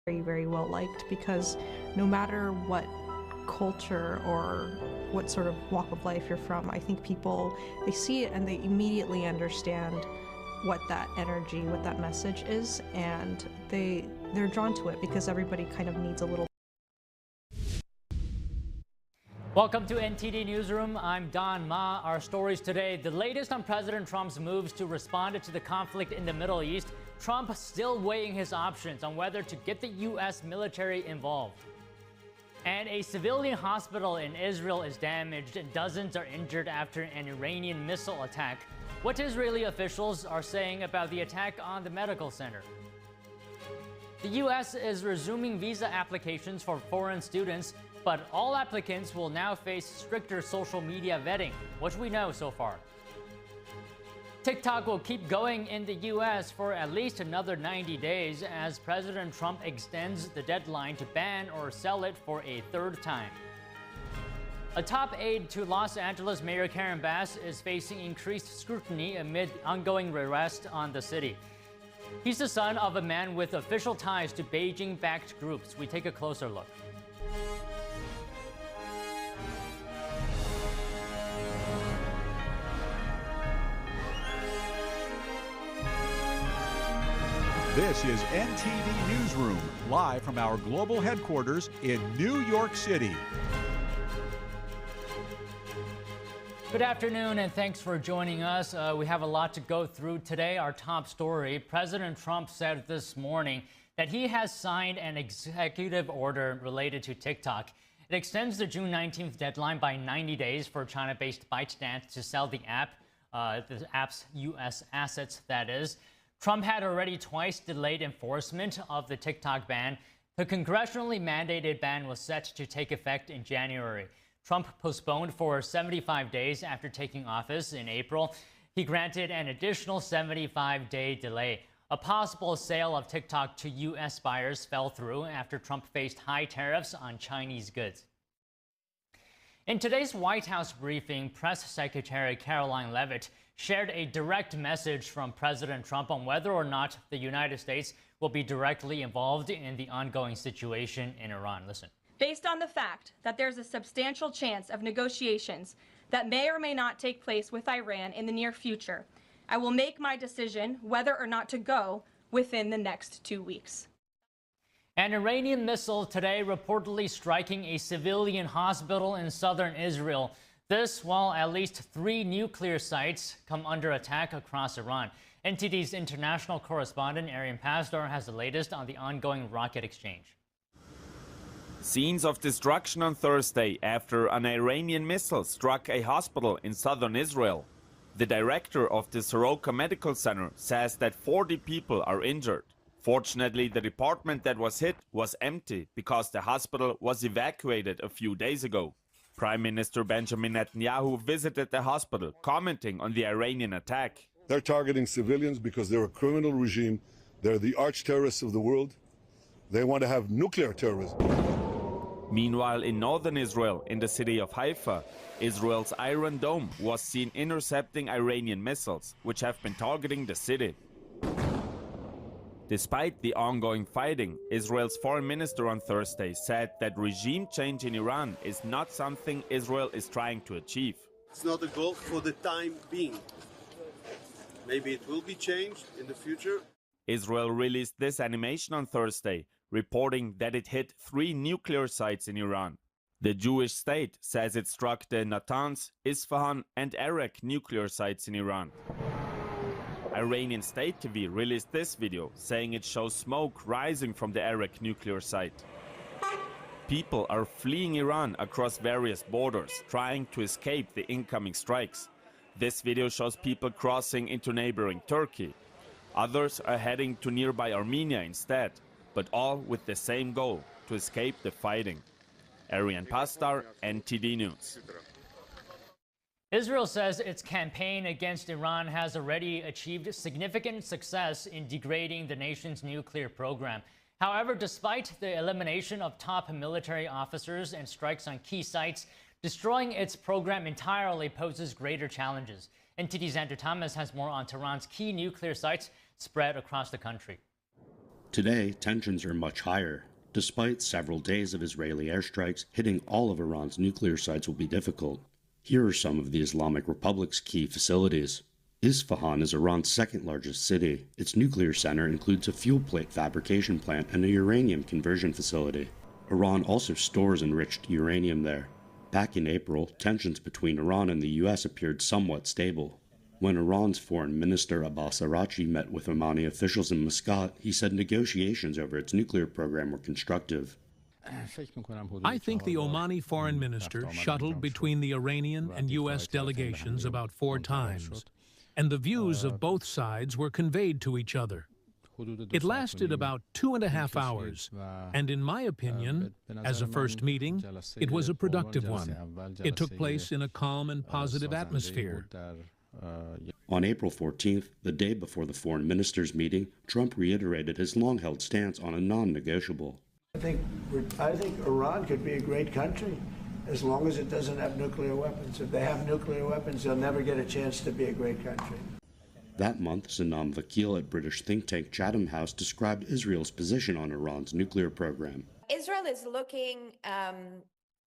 very, very well liked, because no matter what culture or what sort of walk of life you're from, I think people, they see it and they immediately understand what that energy, what that message is, and they're drawn to it because everybody kind of needs a little. Welcome to NTD Newsroom. I'm Don Ma. Our stories today: the latest on President Trump's moves to respond to the conflict in the Middle East. Trump still weighing his options on whether to get the U.S. military involved. And a civilian hospital in Israel is damaged and dozens are injured after an Iranian missile attack. What Israeli officials are saying about the attack on the medical center. The U.S. is resuming visa applications for foreign students, but all applicants will now face stricter social media vetting. What do we know so far? TikTok will keep going in the U.S. for at least another 90 days as President Trump extends the deadline to ban or sell it for a third time. A top aide to Los Angeles Mayor Karen Bass is facing increased scrutiny amid ongoing arrest on the city. He's the son of a man with official ties to Beijing-backed groups. We take a closer look. This is NTD Newsroom, live from our global headquarters in New York City. Good afternoon, and thanks for joining us. We have a lot to go through today. Our top story: President Trump said this morning that he has signed an executive order related to TikTok. It extends the June 19th deadline by 90 days for China-based ByteDance to sell the app's U.S. assets, that is. Trump had already twice delayed enforcement of the TikTok ban. The congressionally mandated ban was set to take effect in January. Trump postponed for 75 days after taking office in April. He granted an additional 75-day delay. A possible sale of TikTok to U.S. buyers fell through after Trump faced high tariffs on Chinese goods. In today's White House briefing, Press Secretary Caroline Leavitt shared a direct message from President Trump on whether or not the United States will be directly involved in the ongoing situation in Iran. Listen. Based on the fact that there's a substantial chance of negotiations that may or may not take place with Iran in the near future, I will make my decision whether or not to go within the next 2 weeks. An Iranian missile today reportedly striking a civilian hospital in southern Israel. This while at least 3 nuclear sites come under attack across Iran. NTD's international correspondent Arian Pastor has the latest on the ongoing rocket exchange. Scenes of destruction on Thursday after an Iranian missile struck a hospital in southern Israel. The director of the Soroka Medical Center says that 40 people are injured. Fortunately, the department that was hit was empty because the hospital was evacuated a few days ago. Prime Minister Benjamin Netanyahu visited the hospital, commenting on the Iranian attack. They're targeting civilians because they're a criminal regime. They're the arch-terrorists of the world. They want to have nuclear terrorism. Meanwhile, in northern Israel, in the city of Haifa, Israel's Iron Dome was seen intercepting Iranian missiles, which have been targeting the city. Despite the ongoing fighting, Israel's foreign minister on Thursday said that regime change in Iran is not something Israel is trying to achieve. It's not a goal for the time being. Maybe it will be changed in the future. Israel released this animation on Thursday, reporting that it hit 3 nuclear sites in Iran. The Jewish state says it struck the Natanz, Isfahan and Arak nuclear sites in Iran. Iranian state TV released this video, saying it shows smoke rising from the Arak nuclear site. People are fleeing Iran across various borders, trying to escape the incoming strikes. This video shows people crossing into neighboring Turkey. Others are heading to nearby Armenia instead, but all with the same goal: to escape the fighting. Arian Pastar, NTD News. Israel says its campaign against Iran has already achieved significant success in degrading the nation's nuclear program. However, despite the elimination of top military officers and strikes on key sites, destroying its program entirely poses greater challenges. NTD's Andrew Thomas has more on Tehran's key nuclear sites spread across the country. Today, tensions are much higher. Despite several days of Israeli airstrikes, hitting all of Iran's nuclear sites will be difficult. Here are some of the Islamic Republic's key facilities. Isfahan is Iran's second-largest city. Its nuclear center includes a fuel plate fabrication plant and a uranium conversion facility. Iran also stores enriched uranium there. Back in April, tensions between Iran and the U.S. appeared somewhat stable. When Iran's Foreign Minister Abbas Araghchi met with Omani officials in Muscat, he said negotiations over its nuclear program were constructive. I think the Omani foreign minister shuttled between the Iranian and U.S. delegations about 4 times, and the views of both sides were conveyed to each other. It lasted about 2.5 hours, and in my opinion, as a first meeting, it was a productive one. It took place in a calm and positive atmosphere. On April 14th, the day before the foreign ministers' meeting, Trump reiterated his long-held stance on a non-negotiable. I think Iran could be a great country as long as it doesn't have nuclear weapons. If they have nuclear weapons, they'll never get a chance to be a great country. That month, Sanam Vakil at British think tank Chatham House described Israel's position on Iran's nuclear program. Israel is looking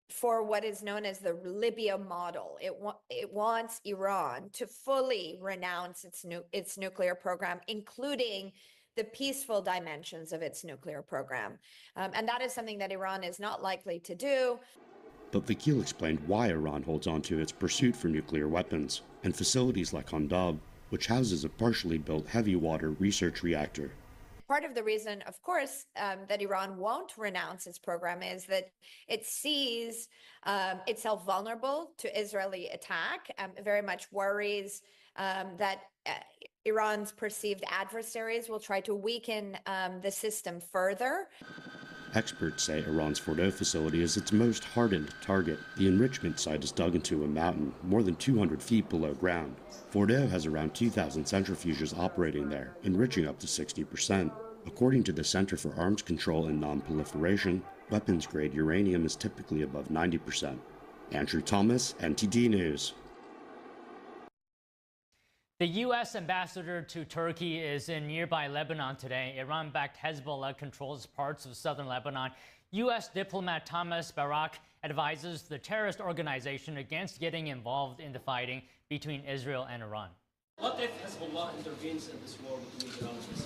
for what is known as the Libya model. It wants Iran to fully renounce its nuclear program, including the peaceful dimensions of its nuclear program. And that is something that Iran is not likely to do. But Vakil explained why Iran holds on to its pursuit for nuclear weapons and facilities like Handab, which houses a partially built heavy water research reactor. Part of the reason, of course, that Iran won't renounce its program is that it sees itself vulnerable to Israeli attack, very much worries that Iran's perceived adversaries will try to weaken the system further. Experts say Iran's Fordow facility is its most hardened target. The enrichment site is dug into a mountain, more than 200 feet below ground. Fordow has around 2,000 centrifuges operating there, enriching up to 60%. According to the Center for Arms Control and Non-Proliferation, weapons-grade uranium is typically above 90%. Andrew Thomas, NTD News. The U.S. ambassador to Turkey is in nearby Lebanon today. Iran-backed Hezbollah controls parts of southern Lebanon. U.S. diplomat Thomas Barak advises the terrorist organization against getting involved in the fighting between Israel and Iran. What if Hezbollah intervenes in this war between Iran and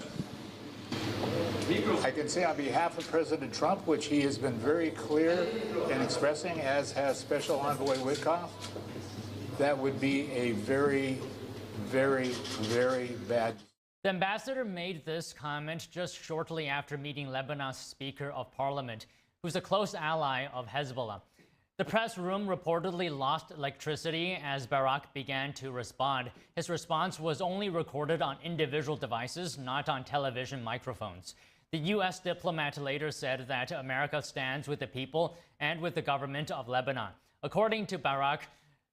Israel? I can say on behalf of President Trump, which he has been very clear in expressing, as has Special Envoy Witkoff, that would be a very, very bad. The ambassador made this comment just shortly after meeting Lebanon's Speaker of Parliament, who's a close ally of Hezbollah. The press room reportedly lost electricity as Barak began to respond. His response was only recorded on individual devices, not on television microphones. The U.S. diplomat later said that America stands with the people and with the government of Lebanon. According to Barak,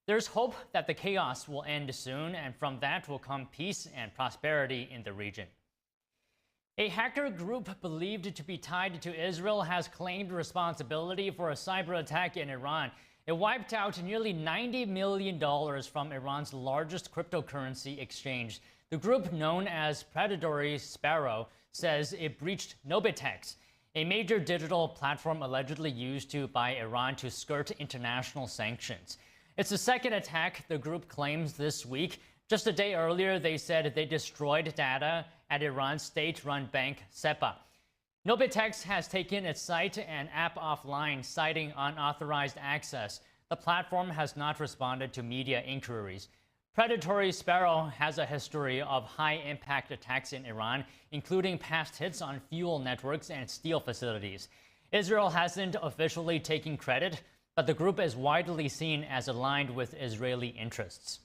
there's hope that the chaos will end soon, and from that will come peace and prosperity in the region. A hacker group believed to be tied to Israel has claimed responsibility for a cyber attack in Iran. It wiped out nearly $90 million from Iran's largest cryptocurrency exchange. The group, known as Predatory Sparrow, says it breached Nobitex, a major digital platform allegedly used by Iran to skirt international sanctions. It's the second attack the group claims this week. Just a day earlier, they said they destroyed data at Iran's state-run bank, SEPA. Nobitex has taken its site and app offline, citing unauthorized access. The platform has not responded to media inquiries. Predatory Sparrow has a history of high-impact attacks in Iran, including past hits on fuel networks and steel facilities. Israel hasn't officially taken credit, but the group is widely seen as aligned with Israeli interests.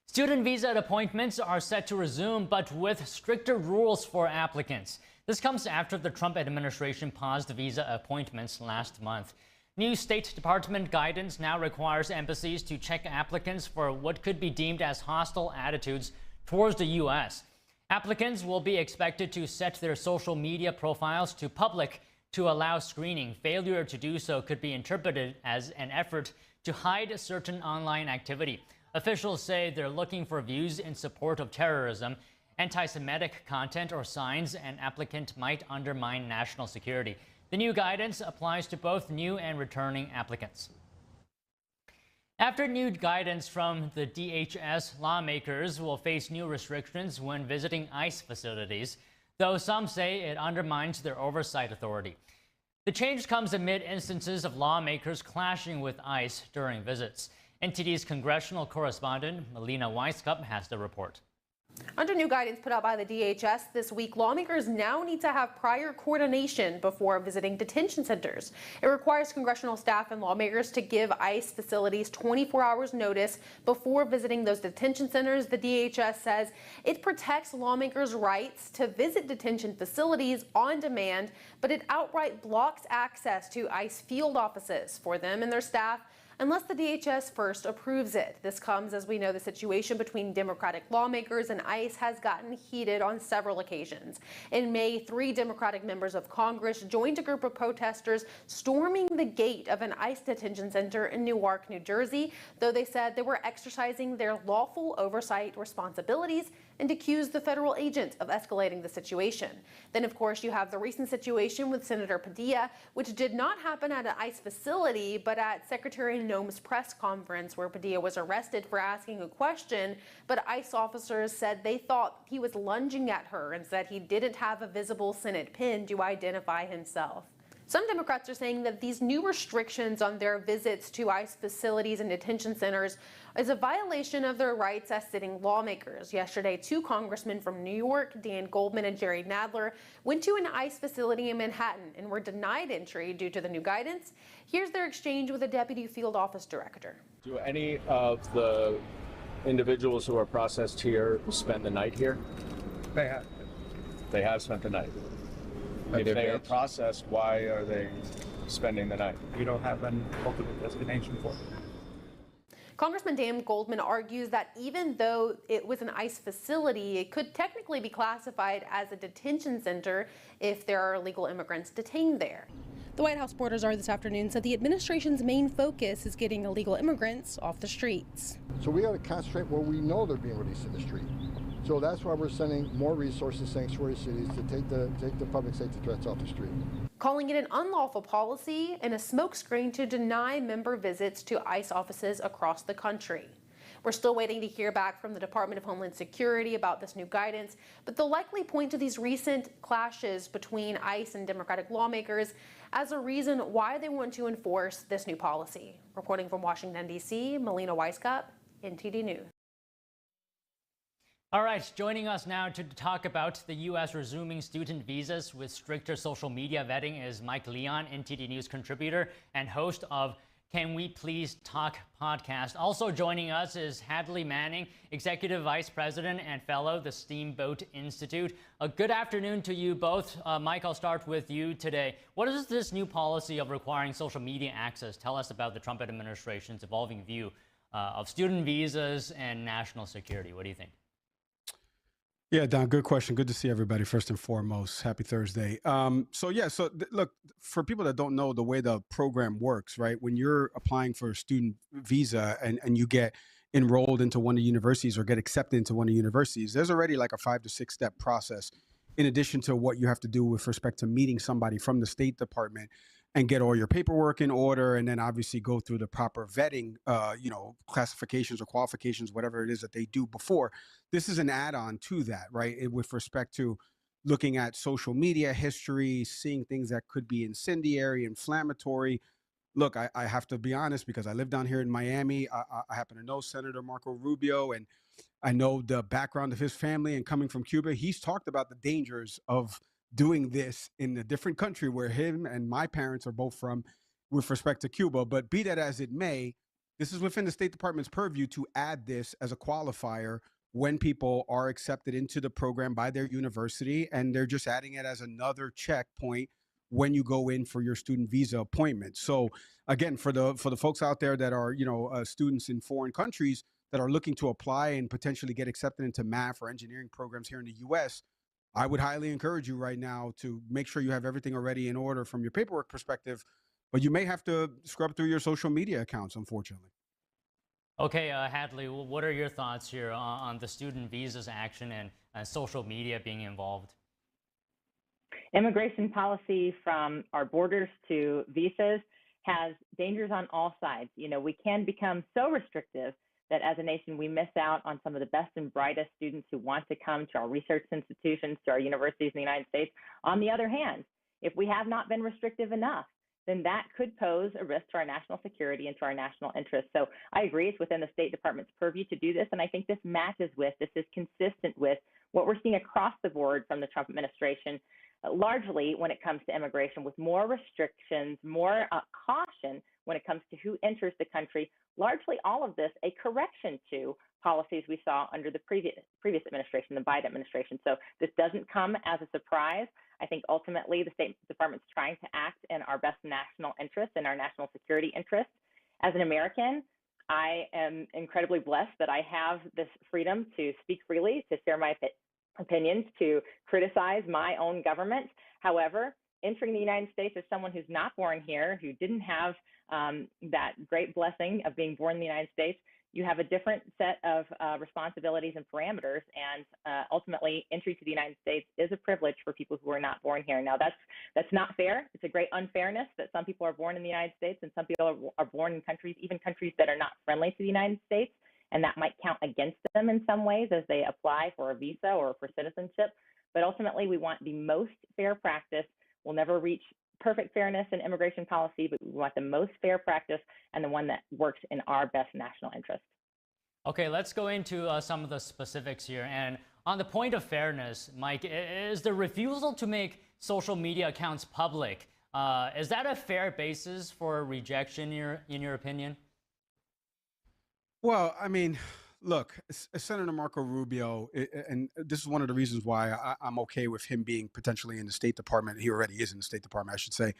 Student visa appointments are set to resume, but with stricter rules for applicants. This comes after the Trump administration paused visa appointments last month. New State Department guidance now requires embassies to check applicants for what could be deemed as hostile attitudes towards the U.S. Applicants will be expected to set their social media profiles to public to allow screening. Failure to do so could be interpreted as an effort to hide certain online activity. Officials say they're looking for views in support of terrorism anti-Semitic content or signs, an applicant might undermine national security. The new guidance applies to both new and returning applicants. After new guidance from the DHS, lawmakers will face new restrictions when visiting ICE facilities, though some say it undermines their oversight authority. The change comes amid instances of lawmakers clashing with ICE during visits. NTD's congressional correspondent Melina Weisskopf has the report. Under new guidance put out by the DHS this week, lawmakers now need to have prior coordination before visiting detention centers. It requires congressional staff and lawmakers to give ICE facilities 24 hours notice before visiting those detention centers. The DHS says it protects lawmakers' rights to visit detention facilities on demand, but it outright blocks access to ICE field offices for them and their staff unless the DHS first approves it. This comes as we know the situation between Democratic lawmakers and ICE has gotten heated on several occasions. In May, 3 Democratic members of Congress joined a group of protesters storming the gate of an ICE detention center in Newark, New Jersey, though they said they were exercising their lawful oversight responsibilities and accused the federal agent of escalating the situation. Then, of course, you have the recent situation with Senator Padilla, which did not happen at an ICE facility, but at Secretary Noem's press conference, where Padilla was arrested for asking a question, but ICE officers said they thought he was lunging at her and said he didn't have a visible Senate pin to identify himself. Some Democrats are saying that these new restrictions on their visits to ICE facilities and detention centers is a violation of their rights as sitting lawmakers. Yesterday, 2 congressmen from New York, Dan Goldman and Jerry Nadler, went to an ICE facility in Manhattan and were denied entry due to the new guidance. Here's their exchange with a deputy field office director. Do any of the individuals who are processed here spend the night here? They have. They have spent the night. If they are processed, why are they spending the night? We don't have an ultimate destination for them. Congressman Dan Goldman argues that even though it was an ICE facility, it could technically be classified as a detention center if there are illegal immigrants detained there. The White House Board czar this afternoon said the administration's main focus is getting illegal immigrants off the streets. So we got to concentrate where we know they're being released in the street. So that's why we're sending more resources to sanctuary cities to take the public safety threats off the street. Calling it an unlawful policy and a smokescreen to deny member visits to ICE offices across the country. We're still waiting to hear back from the Department of Homeland Security about this new guidance, but they'll likely point to these recent clashes between ICE and Democratic lawmakers as a reason why they want to enforce this new policy. Reporting from Washington, D.C., Melina Weisskopf, NTD News. All right, joining us now to talk about the U.S. resuming student visas with stricter social media vetting is Mike Leon, NTD News contributor and host of Can We Please Talk podcast. Also joining us is Hadley Manning, Executive Vice President and Fellow, the Steamboat Institute. Good afternoon to you both. Mike, I'll start with you today. What is this new policy of requiring social media access? Tell us about the Trump administration's evolving view of student visas and national security. What do you think? Yeah, Don, good question. Good to see everybody, first and foremost. Happy Thursday. Look, for people that don't know the way the program works, right, when you're applying for a student visa and you get enrolled into one of the universities or get accepted into one of the universities, there's already like a 5 to 6 step process in addition to what you have to do with respect to meeting somebody from the State Department and get all your paperwork in order, and then obviously go through the proper vetting, classifications or qualifications, whatever it is that they do before. This is an add-on to that, right? With respect to looking at social media history, seeing things that could be incendiary, inflammatory. Look, I have to be honest, because I live down here in Miami. I happen to know Senator Marco Rubio, and I know the background of his family, and coming from Cuba, he's talked about the dangers of doing this in a different country where him and my parents are both from with respect to Cuba. But be that as it may, this is within the State Department's purview to add this as a qualifier when people are accepted into the program by their university, and they're just adding it as another checkpoint when you go in for your student visa appointment. So again, for the folks out there that are, students in foreign countries that are looking to apply and potentially get accepted into math or engineering programs here in the US, I would highly encourage you right now to make sure you have everything already in order from your paperwork perspective, but you may have to scrub through your social media accounts, unfortunately. Okay, Hadley, what are your thoughts here on the student visas action and social media being involved? Immigration policy from our borders to visas has dangers on all sides. You know, we can become so restrictive that as a nation, we miss out on some of the best and brightest students who want to come to our research institutions, to our universities in the United States. On the other hand, if we have not been restrictive enough, then that could pose a risk to our national security and to our national interests. So I agree it's within the State Department's purview to do this, and I think this is consistent with what we're seeing across the board from the Trump administration, largely when it comes to immigration, with more restrictions, more caution when it comes to who enters the country. Largely all of this a correction to policies we saw under the previous administration, the Biden administration. So this doesn't come as a surprise. I think ultimately the State Department's trying to act in our best national interest and our national security interest. As an American, I am incredibly blessed that I have this freedom to speak freely, to share my opinions, to criticize my own government. However, entering the United States as someone who's not born here, who didn't have that great blessing of being born in the United States, you have a different set of responsibilities and parameters, and ultimately entry to the United States is a privilege for people who are not born here. Now, that's not fair. It's a great unfairness that some people are born in the United States and some people are born in countries, even countries that are not friendly to the United States, and that might count against them in some ways as they apply for a visa or for citizenship. But ultimately, we want the most fair practice. We'll never reach perfect fairness in immigration policy, but we want the most fair practice and the one that works in our best national interest. Okay, let's go into some of the specifics here. And on the point of fairness, Mike, is the refusal to make social media accounts public, is that a fair basis for rejection in your opinion? Well, I mean, look, Senator Marco Rubio, and this is one of the reasons why I'm okay with him being potentially in the State Department. He already is in the State Department, I should say.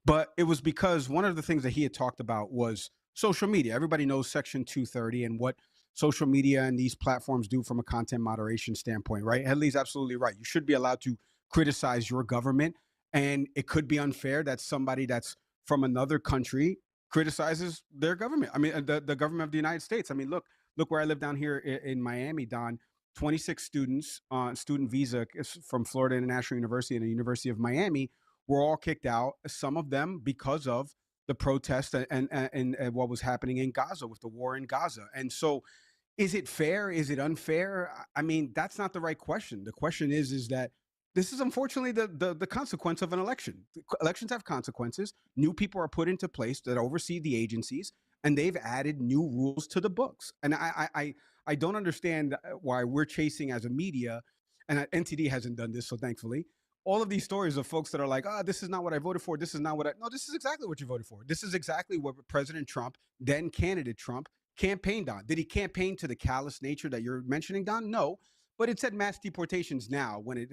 But it was because one of the things that he had talked about was social media. Everybody knows Section 230 and what social media and these platforms do from a content moderation standpoint, right? Headley's absolutely right. You should be allowed to criticize your government, and it could be unfair that somebody that's from another country criticizes their government. I mean, the government of the United States. I mean, look where I live down here in Miami, Don. 26 students on student visa from Florida International University and the University of Miami were all kicked out, some of them because of the protests and what was happening in Gaza with the war in Gaza. And so is it fair? Is it unfair? I mean, that's not the right question. The question is that this is unfortunately the consequence of an election. Elections have consequences. New people are put into place that oversee the agencies, and they've added new rules to the books. And I don't understand why we're chasing as a media, and NTD hasn't done this, so thankfully, all of these stories of folks that are like, this is not what I voted for. This is not what no, this is exactly what you voted for. This is exactly what President Trump, then candidate Trump, campaigned on. Did he campaign to the callous nature that you're mentioning, Don? No, but it said mass deportations now when it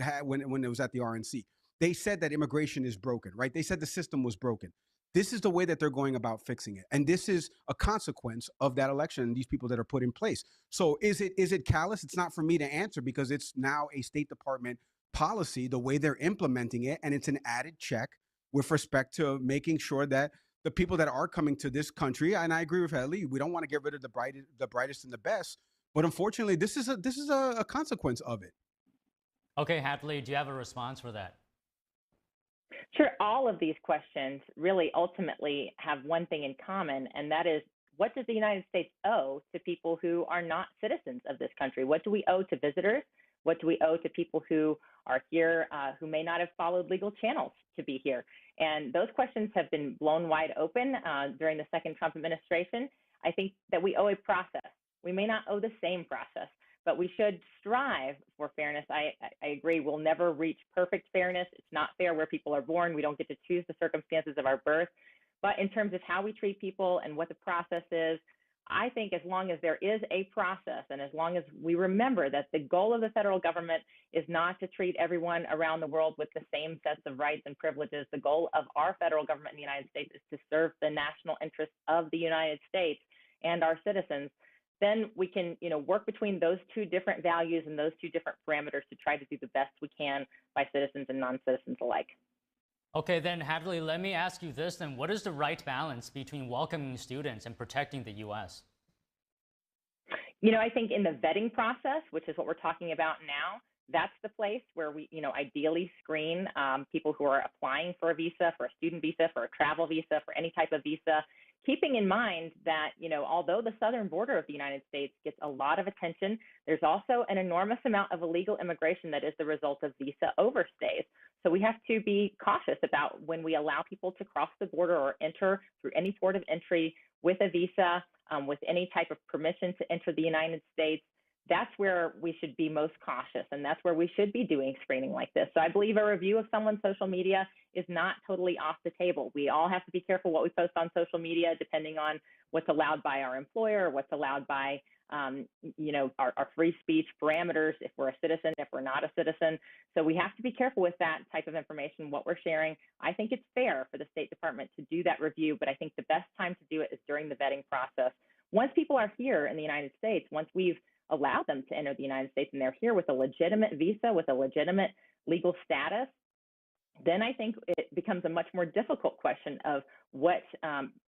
was at the RNC. They said that immigration is broken, right? They said the system was broken. This is the way that they're going about fixing it. And this is a consequence of that election and these people that are put in place. So is it callous? It's not for me to answer because it's now a State Department policy, the way they're implementing it. And it's an added check with respect to making sure that the people that are coming to this country, and I agree with Hadley, we don't want to get rid of the brightest and the best. But unfortunately, this is a consequence of it. Okay, Hadley, do you have a response for that? Sure. All of these questions really ultimately have one thing in common, and that is, what does the United States owe to people who are not citizens of this country? What do we owe to visitors? What do we owe to people who are here who may not have followed legal channels to be here? And those questions have been blown wide open during the second Trump administration. I think that we owe a process. We may not owe the same process, but we should strive for fairness. I agree. We'll never reach perfect fairness. It's not fair where people are born. We don't get to choose the circumstances of our birth. But in terms of how we treat people and what the process is, I think as long as there is a process and as long as we remember that the goal of the federal government is not to treat everyone around the world with the same sets of rights and privileges, the goal of our federal government in the United States is to serve the national interests of the United States and our citizens, then we can, work between those two different values and those two different parameters to try to do the best we can by citizens and non-citizens alike. Okay, then Hadley, let me ask you this then. What is the right balance between welcoming students and protecting the U.S.? You know, I think in the vetting process, which is what we're talking about now, that's the place where we, ideally screen people who are applying for a visa, for a student visa, for a travel visa, for any type of visa, keeping in mind that, although the southern border of the United States gets a lot of attention, there's also an enormous amount of illegal immigration that is the result of visa overstays. So we have to be cautious about when we allow people to cross the border or enter through any port of entry with a visa, with any type of permission to enter the United States. That's where we should be most cautious, and that's where we should be doing screening like this. So I believe a review of someone's social media is not totally off the table. We all have to be careful what we post on social media, depending on what's allowed by our employer, what's allowed by our free speech parameters, if we're a citizen, if we're not a citizen. So we have to be careful with that type of information, what we're sharing. I think it's fair for the State Department to do that review, but I think the best time to do it is during the vetting process. Once people are here in the United States, once we've allowed them to enter the United States and they're here with a legitimate visa, with a legitimate legal status, then I think it becomes a much more difficult question of what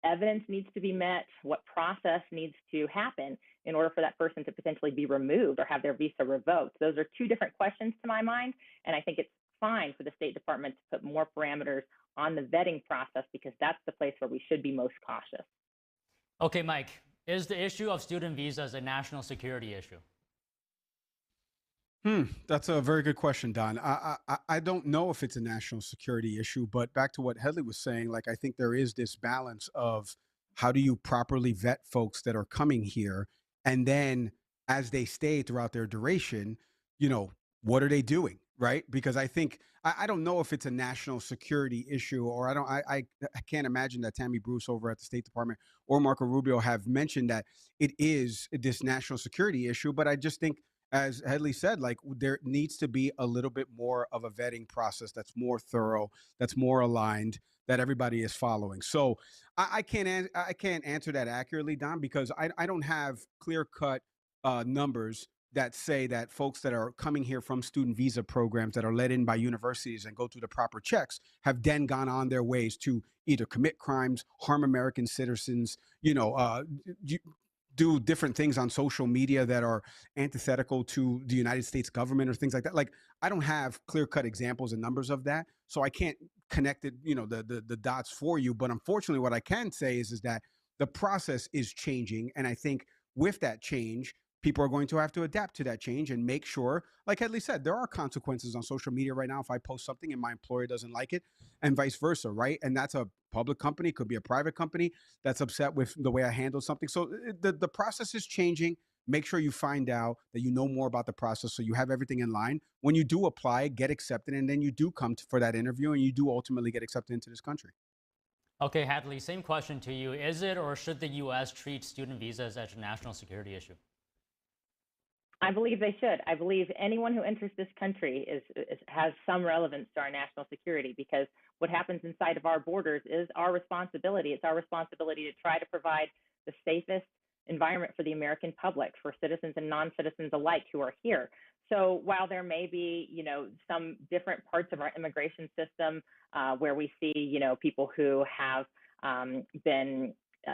evidence needs to be met, what process needs to happen in order for that person to potentially be removed or have their visa revoked. Those are two different questions to my mind, and I think it's fine for the State Department to put more parameters on the vetting process because that's the place where we should be most cautious. Okay, Mike, is the issue of student visas a national security issue? That's a very good question, Don. I don't know if it's a national security issue, but back to what Hedley was saying, I think there is this balance of how do you properly vet folks that are coming here, and then as they stay throughout their duration, what are they doing, right? Because I think I don't know if it's a national security issue, or I can't imagine that Tammy Bruce over at the State Department or Marco Rubio have mentioned that it is this national security issue, but I just think, as Hedley said, there needs to be a little bit more of a vetting process that's more thorough, that's more aligned, that everybody is following. So I can't answer that accurately, Don, because I don't have clear-cut numbers that say that folks that are coming here from student visa programs that are let in by universities and go through the proper checks have then gone on their ways to either commit crimes, harm American citizens, do different things on social media that are antithetical to the United States government or things like that. I don't have clear-cut examples and numbers of that, so I can't connect it, the dots for you. But unfortunately, what I can say is that the process is changing, and I think with that change, people are going to have to adapt to that change and make sure, like Hedley said, there are consequences on social media right now if I post something and my employer doesn't like it, and vice versa, right? And that's a public company, could be a private company that's upset with the way I handle something. So the process is changing. Make sure you find out that you know more about the process so you have everything in line. When you do apply, get accepted, and then you do come for that interview and you do ultimately get accepted into this country. Okay, Hadley, same question to you. Is it or should the U.S. treat student visas as a national security issue? I believe they should. I believe anyone who enters this country has some relevance to our national security, because what happens inside of our borders is our responsibility. It's our responsibility to try to provide the safest environment for the American public, for citizens and non-citizens alike who are here. So while there may be, some different parts of our immigration system where we see, people who have been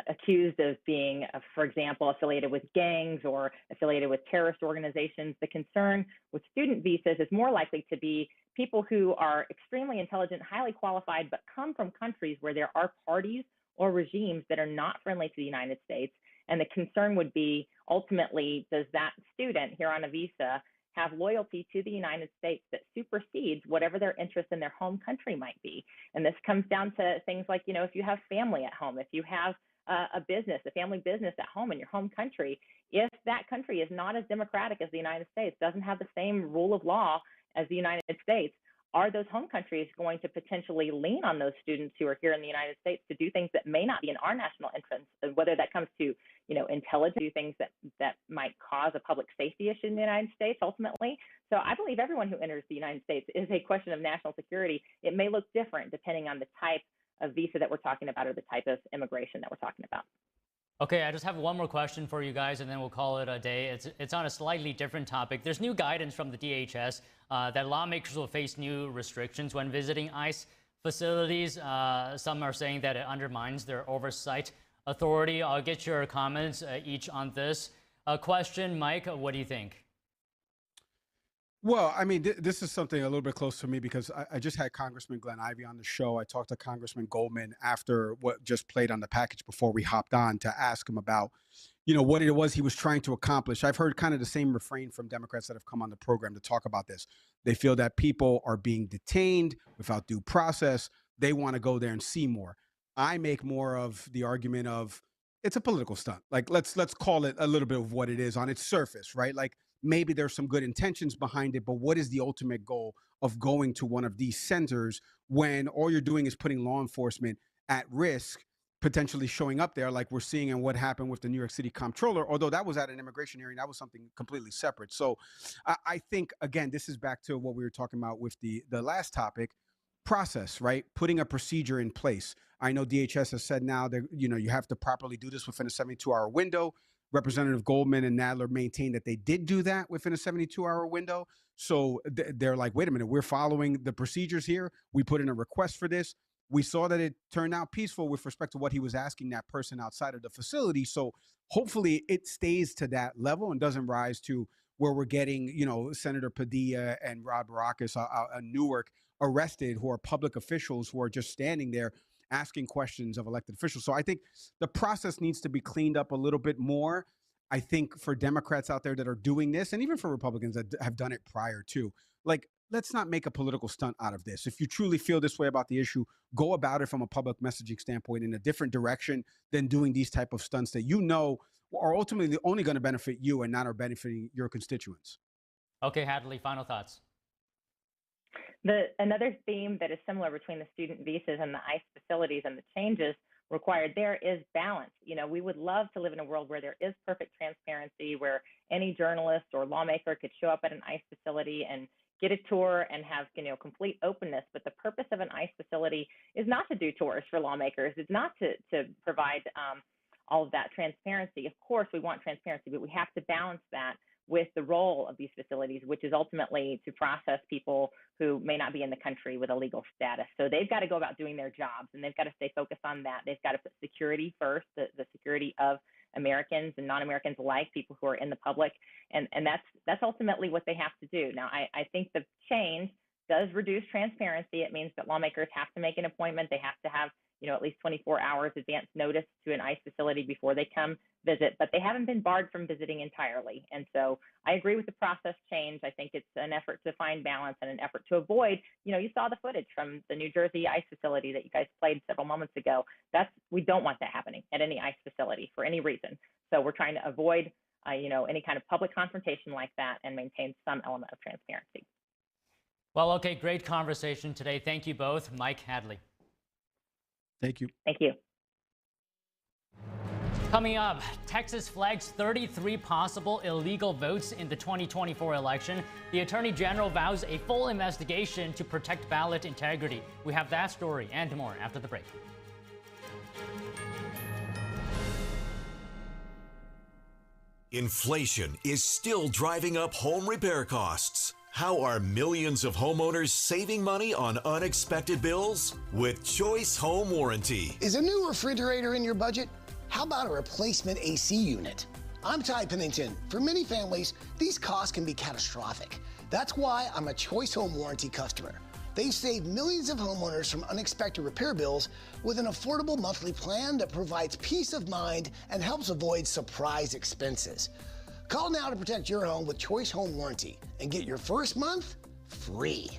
accused of being, for example, affiliated with gangs or affiliated with terrorist organizations, the concern with student visas is more likely to be people who are extremely intelligent, highly qualified, but come from countries where there are parties or regimes that are not friendly to the United States. And the concern would be, ultimately, does that student here on a visa have loyalty to the United States that supersedes whatever their interest in their home country might be? And this comes down to things like, if you have family at home, if you have a business, a family business at home in your home country, if that country is not as democratic as the United States, doesn't have the same rule of law as the United States, are those home countries going to potentially lean on those students who are here in the United States to do things that may not be in our national interest, whether that comes to, intelligence, do things that might cause a public safety issue in the United States ultimately? So I believe everyone who enters the United States is a question of national security. It may look different depending on the type of visa that we're talking about or the type of immigration that we're talking about. Okay, I just have one more question for you guys, and then we'll call it a day. It's on a slightly different topic. There's new guidance from the DHS that lawmakers will face new restrictions when visiting ICE facilities. Some are saying that it undermines their oversight authority. I'll get your comments each on this. question. Mike, what do you think? Well, I mean, this is something a little bit close to me because I just had Congressman Glenn Ivey on the show. I talked to Congressman Goldman after what just played on the package before we hopped on to ask him about, what it was he was trying to accomplish. I've heard kind of the same refrain from Democrats that have come on the program to talk about this. They feel that people are being detained without due process. They want to go there and see more. I make more of the argument of it's a political stunt. Like, let's call it a little bit of what it is on its surface, right? Like, maybe there's some good intentions behind it, but what is the ultimate goal of going to one of these centers when all you're doing is putting law enforcement at risk, potentially showing up there like we're seeing in what happened with the New York City comptroller, although that was at an immigration hearing, that was something completely separate. So I think, again, this is back to what we were talking about with the last topic, process, right? Putting a procedure in place. I know DHS has said now that, you have to properly do this within a 72-hour window. Representative Goldman and Nadler maintained that they did do that within a 72-hour window. So they're like, wait a minute, we're following the procedures here. We put in a request for this. We saw that it turned out peaceful with respect to what he was asking that person outside of the facility. So hopefully it stays to that level and doesn't rise to where we're getting, Senator Padilla and Rod Baracus Newark arrested, who are public officials who are just standing there asking questions of elected officials. So I think the process needs to be cleaned up a little bit more. I think for Democrats out there that are doing this, and even for Republicans that have done it prior to, like, let's not make a political stunt out of this. If you truly feel this way about the issue, go about it from a public messaging standpoint in a different direction than doing these type of stunts that are ultimately only going to benefit you and not are benefiting your constituents. Okay, Hadley, final thoughts. Another theme that is similar between the student visas and the ICE facilities and the changes required there is balance. We would love to live in a world where there is perfect transparency, where any journalist or lawmaker could show up at an ICE facility and get a tour and have, complete openness. But the purpose of an ICE facility is not to do tours for lawmakers. It's not to provide all of that transparency. Of course, we want transparency, but we have to balance that with the role of these facilities, which is ultimately to process people who may not be in the country with a legal status. So they've got to go about doing their jobs, and they've got to stay focused on that. They've got to put security first, the security of Americans and non-Americans alike, people who are in the public, and that's ultimately what they have to do. Now, I think the change does reduce transparency. It means that lawmakers have to make an appointment. They have to have at least 24 hours advance notice to an ICE facility before they come visit, but they haven't been barred from visiting entirely. And so I agree with the process change. I think it's an effort to find balance and an effort to avoid, you saw the footage from the New Jersey ICE facility that you guys played several moments ago. We don't want that happening at any ICE facility for any reason. So we're trying to avoid, any kind of public confrontation like that and maintain some element of transparency. Well, okay, great conversation today. Thank you both. Mike, Hadley. Thank you. Thank you. Coming up, Texas flags 33 possible illegal votes in the 2024 election. The Attorney General vows a full investigation to protect ballot integrity. We have that story and more after the break. Inflation is still driving up home repair costs. How are millions of homeowners saving money on unexpected bills? With Choice Home Warranty. Is a new refrigerator in your budget? How about a replacement AC unit? I'm Ty Pennington. For many families, these costs can be catastrophic. That's why I'm a Choice Home Warranty customer. They've saved millions of homeowners from unexpected repair bills with an affordable monthly plan that provides peace of mind and helps avoid surprise expenses. Call now to protect your home with Choice Home Warranty and get your first month free.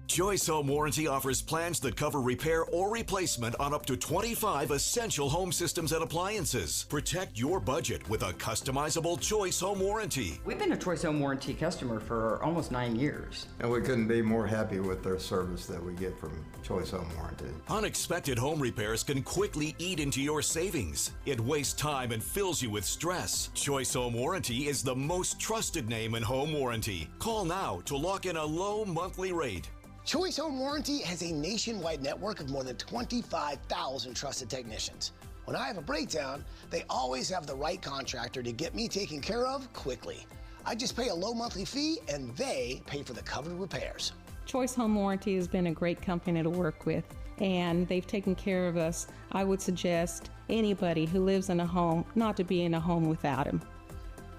Choice Home Warranty offers plans that cover repair or replacement on up to 25 essential home systems and appliances. Protect your budget with a customizable Choice Home Warranty. We've been a Choice Home Warranty customer for almost 9 years. And we couldn't be more happy with their service that we get from Choice Home Warranty. Unexpected home repairs can quickly eat into your savings. It wastes time and fills you with stress. Choice Home Warranty is the most trusted name in home warranty. Call now to lock in a low monthly rate. Choice Home Warranty has a nationwide network of more than 25,000 trusted technicians. When I have a breakdown, they always have the right contractor to get me taken care of quickly. I just pay a low monthly fee and they pay for the covered repairs. Choice Home Warranty has been a great company to work with, and they've taken care of us. I would suggest anybody who lives in a home not to be in a home without them.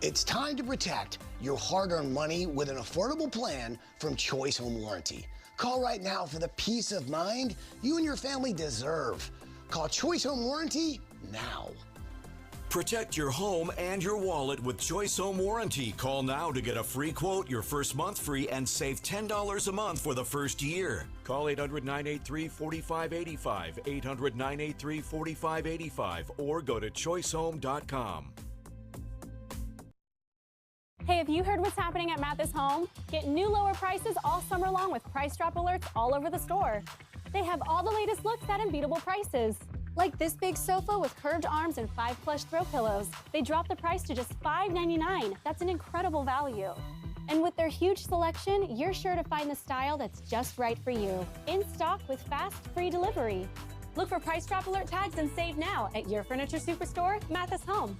It's time to protect your hard-earned money with an affordable plan from Choice Home Warranty. Call right now for the peace of mind you and your family deserve. Call Choice Home Warranty now. Protect your home and your wallet with Choice Home Warranty. Call now to get a free quote, your first month free, and save $10 a month for the first year. Call 800-983-4585, 800-983-4585, or go to choicehome.com. Hey, have you heard what's happening at Mathis Home? Get new lower prices all summer long with price drop alerts all over the store. They have all the latest looks at unbeatable prices. Like this big sofa with curved arms and 5 plush throw pillows. They dropped the price to just $5.99. That's an incredible value. And with their huge selection, you're sure to find the style that's just right for you. In stock with fast, free delivery. Look for price drop alert tags and save now at your furniture superstore, Mathis Home.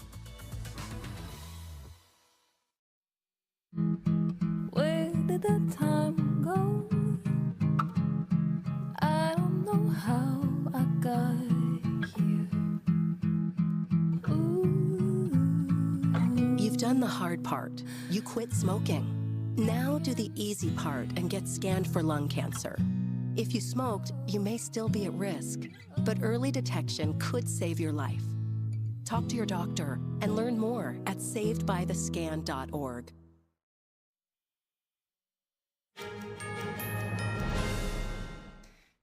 Where did the time go? I don't know how I got here. Ooh. You've done the hard part. You quit smoking. Now do the easy part and get scanned for lung cancer. If you smoked, you may still be at risk, but early detection could save your life. Talk to your doctor and learn more at savedbythescan.org.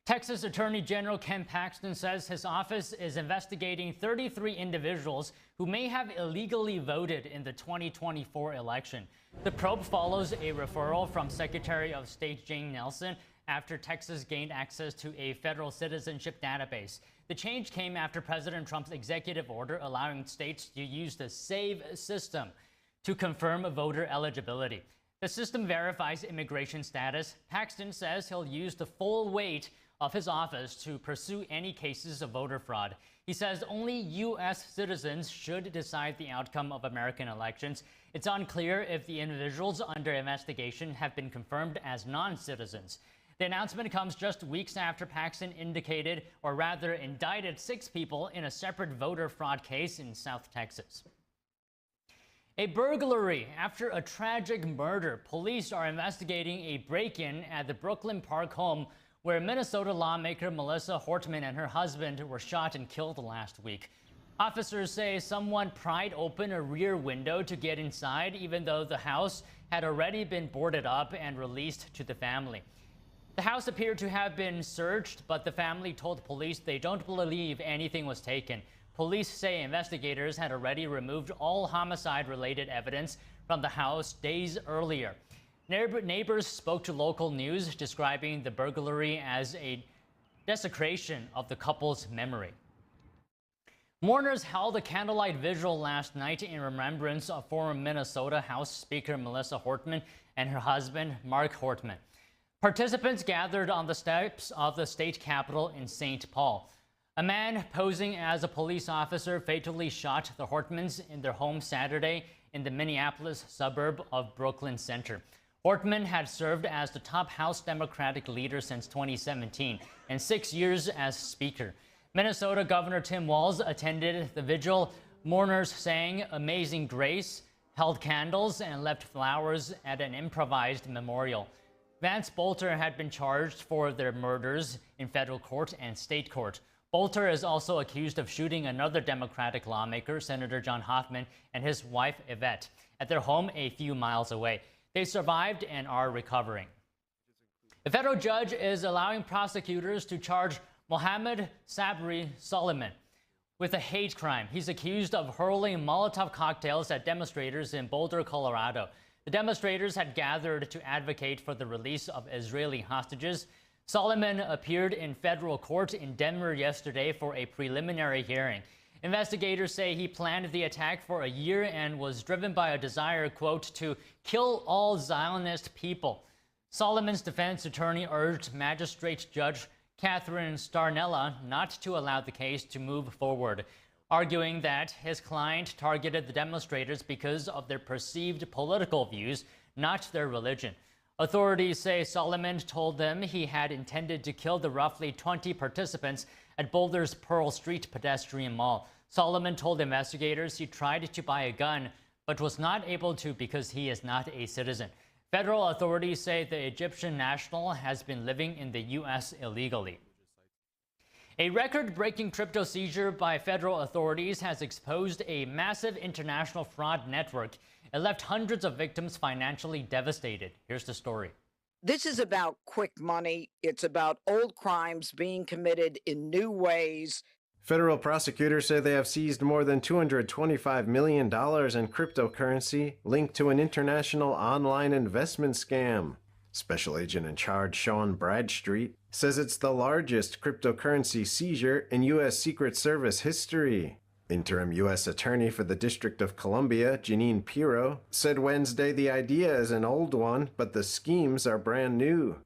Texas Attorney General Ken Paxton says his office is investigating 33 individuals who may have illegally voted in the 2024 election. The probe follows a referral from Secretary of State Jane Nelson after Texas gained access to a federal citizenship database. The change came after President Trump's executive order allowing states to use the SAVE system to confirm voter eligibility. The system verifies immigration status. Paxton says he'll use the full weight of his office to pursue any cases of voter fraud. He says only U.S. citizens should decide the outcome of American elections. It's unclear if the individuals under investigation have been confirmed as non-citizens. The announcement comes just weeks after Paxton indicated, or rather indicted, 6 people in a separate voter fraud case in South Texas. A burglary after a tragic murder. Police are investigating a break-in at the Brooklyn Park home where Minnesota lawmaker Melissa Hortman and her husband were shot and killed last week. Officers say someone pried open a rear window to get inside, even though the house had already been boarded up and released to the family. The house appeared to have been searched, but the family told police they don't believe anything was taken. Police say investigators had already removed all homicide-related evidence from the house days earlier. Neighbors spoke to local news, describing the burglary as a desecration of the couple's memory. Mourners held a candlelight vigil last night in remembrance of former Minnesota House Speaker Melissa Hortman and her husband, Mark Hortman. Participants gathered on the steps of the state capitol in St. Paul. A man posing as a police officer fatally shot the Hortmans in their home Saturday in the Minneapolis suburb of Brooklyn Center. Hortman had served as the top House Democratic leader since 2017 and 6 years as Speaker. Minnesota Governor Tim Walz attended the vigil. Mourners sang Amazing Grace, held candles, and left flowers at an improvised memorial. Vance Bolter had been charged for their murders in federal court and state court. Bolter is also accused of shooting another Democratic lawmaker, Senator John Hoffman, and his wife, Yvette, at their home a few miles away. They survived and are recovering. A federal judge is allowing prosecutors to charge Mohammed Sabri Solomon with a hate crime. He's accused of hurling Molotov cocktails at demonstrators in Boulder, Colorado. The demonstrators had gathered to advocate for the release of Israeli hostages. Solomon appeared in federal court in Denver yesterday for a preliminary hearing. Investigators say he planned the attack for a year and was driven by a desire, quote, to kill all Zionist people. Solomon's defense attorney urged Magistrate Judge Catherine Starnella not to allow the case to move forward, arguing that his client targeted the demonstrators because of their perceived political views, not their religion. Authorities say Solomon told them he had intended to kill the roughly 20 participants at Boulder's Pearl Street pedestrian mall. Solomon told investigators he tried to buy a gun but was not able to because he is not a citizen. Federal authorities say the Egyptian national has been living in the U.S. illegally. A record-breaking crypto seizure by federal authorities has exposed a massive international fraud network. It left hundreds of victims financially devastated. Here's the story. This is about quick money. It's about old crimes being committed in new ways. Federal prosecutors say they have seized more than $225 million in cryptocurrency linked to an international online investment scam. Special agent in charge Sean Bradstreet says it's the largest cryptocurrency seizure in U.S. Secret Service history. Interim U.S. Attorney for the District of Columbia, Jeanine Pirro, said Wednesday the idea is an old one, but the schemes are brand new.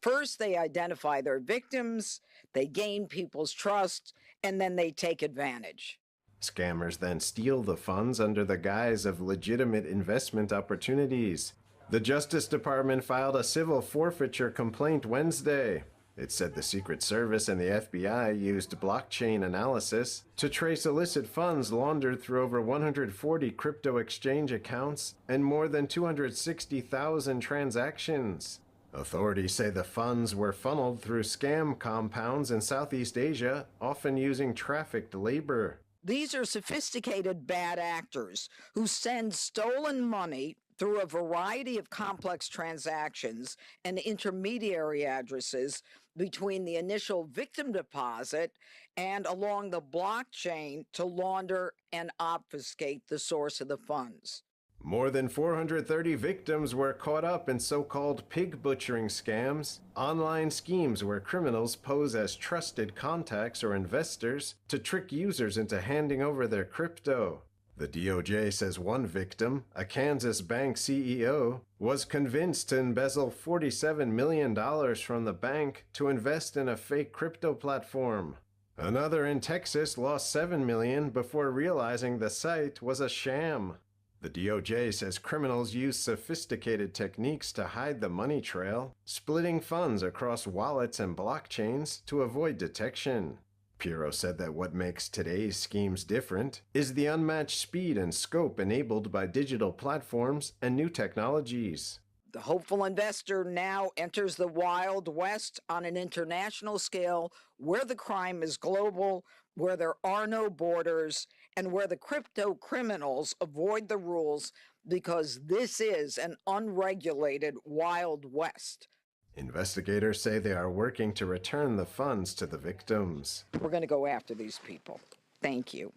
First, they identify their victims, they gain people's trust, and then they take advantage. Scammers then steal the funds under the guise of legitimate investment opportunities. The Justice Department filed a civil forfeiture complaint Wednesday. It said the Secret Service and the FBI used blockchain analysis to trace illicit funds laundered through over 140 crypto exchange accounts and more than 260,000 transactions. Authorities say the funds were funneled through scam compounds in Southeast Asia, often using trafficked labor. These are sophisticated bad actors who send stolen money through a variety of complex transactions and intermediary addresses between the initial victim deposit and along the blockchain to launder and obfuscate the source of the funds. More than 430 victims were caught up in so-called pig butchering scams, online schemes where criminals pose as trusted contacts or investors to trick users into handing over their crypto. The DOJ says one victim, a Kansas bank CEO, was convinced to embezzle $47 million from the bank to invest in a fake crypto platform. Another in Texas lost $7 million before realizing the site was a sham. The DOJ says criminals use sophisticated techniques to hide the money trail, splitting funds across wallets and blockchains to avoid detection. Pirro said that what makes today's schemes different is the unmatched speed and scope enabled by digital platforms and new technologies. The hopeful investor now enters the Wild West on an international scale where the crime is global, where there are no borders, and where the crypto criminals avoid the rules because this is an unregulated Wild West. Investigators say they are working to return the funds to the victims. We're going to go after these people. Thank you.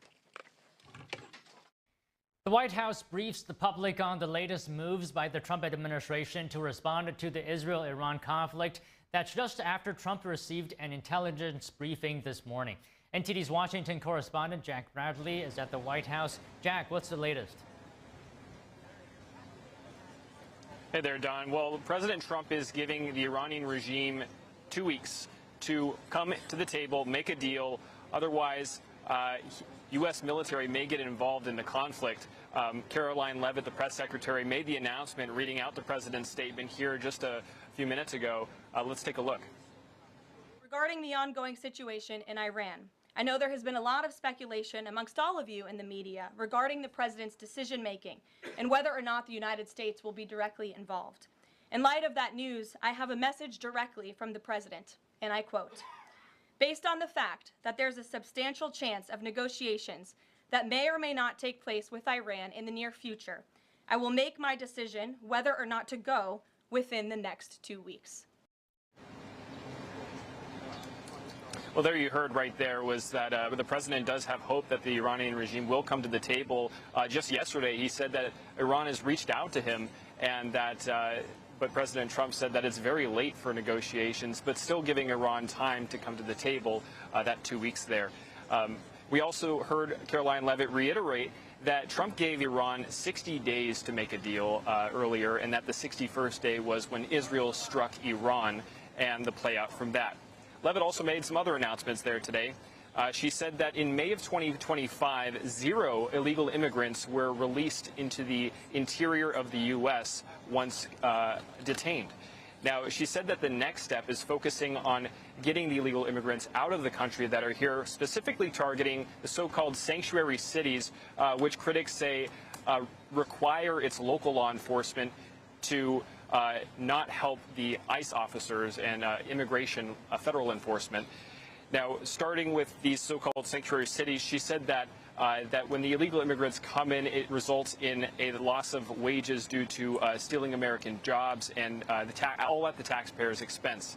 The White House briefs the public on the latest moves by the Trump administration to respond to the Israel-Iran conflict. That's just after Trump received an intelligence briefing this morning. NTD's Washington correspondent Jack Bradley is at the White House. Jack, what's the latest? Hey there, Don. Well, President Trump is giving the Iranian regime 2 weeks to come to the table, make a deal. Otherwise, U.S. military may get involved in the conflict. Caroline Leavitt, the press secretary, made the announcement, reading out the president's statement here just a few minutes ago. Let's take a look. Regarding the ongoing situation in Iran, I know there has been a lot of speculation amongst all of you in the media regarding the president's decision-making and whether or not the United States will be directly involved. In light of that news, I have a message directly from the president, and I quote, "Based on the fact that there's a substantial chance of negotiations that may or may not take place with Iran in the near future, I will make my decision whether or not to go within the next 2 weeks." Well, there you heard right there was that the president does have hope that the Iranian regime will come to the table. Just yesterday, he said that Iran has reached out to him and that but President Trump said that it's very late for negotiations, but still giving Iran time to come to the table, that 2 weeks there. We also heard Caroline Leavitt reiterate that Trump gave Iran 60 days to make a deal earlier, and that the 61st day was when Israel struck Iran and the play out from that. Leavitt also made some other announcements there today. She said that in May of 2025, 0 illegal immigrants were released into the interior of the U.S. once detained. Now, she said that the next step is focusing on getting the illegal immigrants out of the country that are here, specifically targeting the so-called sanctuary cities, which critics say require its local law enforcement to not help the ICE officers and immigration federal enforcement. Now, starting with these so-called sanctuary cities, she said that that when the illegal immigrants come in, it results in a loss of wages due to stealing American jobs and all at the taxpayers' expense.